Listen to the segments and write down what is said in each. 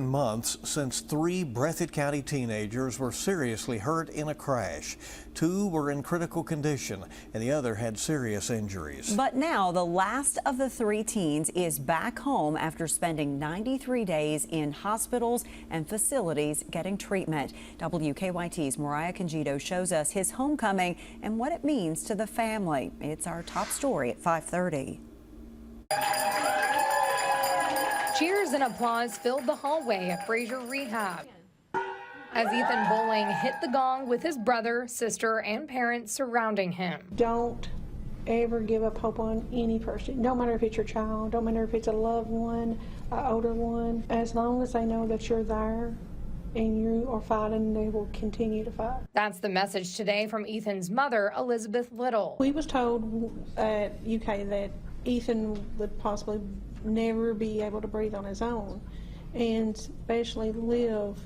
Months since 3 Breathitt County teenagers were seriously hurt in a crash. 2 were in critical condition and the other had serious injuries. But now the last of the 3 teens is back home after spending 93 days in hospitals and facilities getting treatment. WKYT's Mariah Conjito shows us his homecoming and what it means to the family. It's our top story at 5:30. Cheers and applause filled the hallway at Fraser Rehab as Ethan Bowling hit the gong with his brother, sister, and parents surrounding him. Don't ever give up hope on any person. No matter if it's your child, don't matter if it's a loved one, an older one. As long as they know that you're there and you are fighting, they will continue to fight. That's the message today from Ethan's mother, Elizabeth Little. We was told at UK that Ethan would possibly never be able to breathe on his own and especially live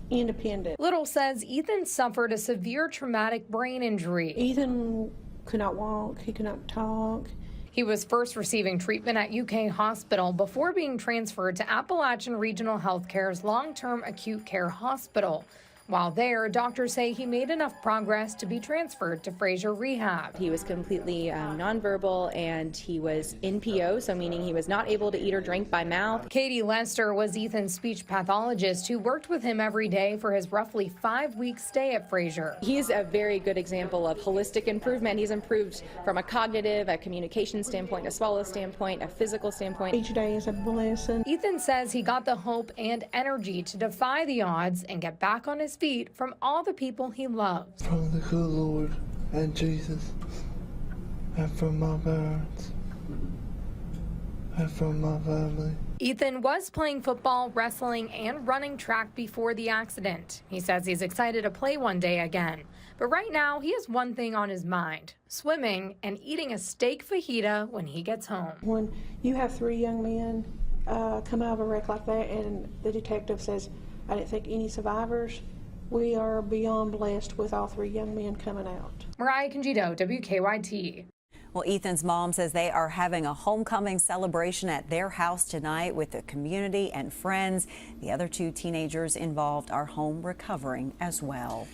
independent. Little says Ethan suffered a severe traumatic brain injury. Ethan could not walk, he could not talk. He was first receiving treatment at UK Hospital before being transferred to Appalachian Regional Healthcare's long-term acute care hospital. While there, doctors say he made enough progress to be transferred to Fraser Rehab. He was completely nonverbal and he was NPO, so meaning he was not able to eat or drink by mouth. Katie Lester was Ethan's speech pathologist who worked with him every day for his roughly 5-week stay at Fraser. He's a very good example of holistic improvement. He's improved from a cognitive, a communication standpoint, a swallow standpoint, a physical standpoint. Each day is a blessing. Ethan says he got the hope and energy to defy the odds and get back on his feet from all the people he loves. From the good Lord and Jesus, and from my parents, and from my family. Ethan was playing football, wrestling, and running track before the accident. He says he's excited to play one day again. But right now, he has one thing on his mind: swimming and eating a steak fajita when he gets home. When you have 3 young men come out of a wreck like that and the detective says, I didn't think any survivors, we are beyond blessed with all 3 young men coming out. Mariah Conjito, WKYT. Well, Ethan's mom says they are having a homecoming celebration at their house tonight with the community and friends. The other 2 teenagers involved are home recovering as well.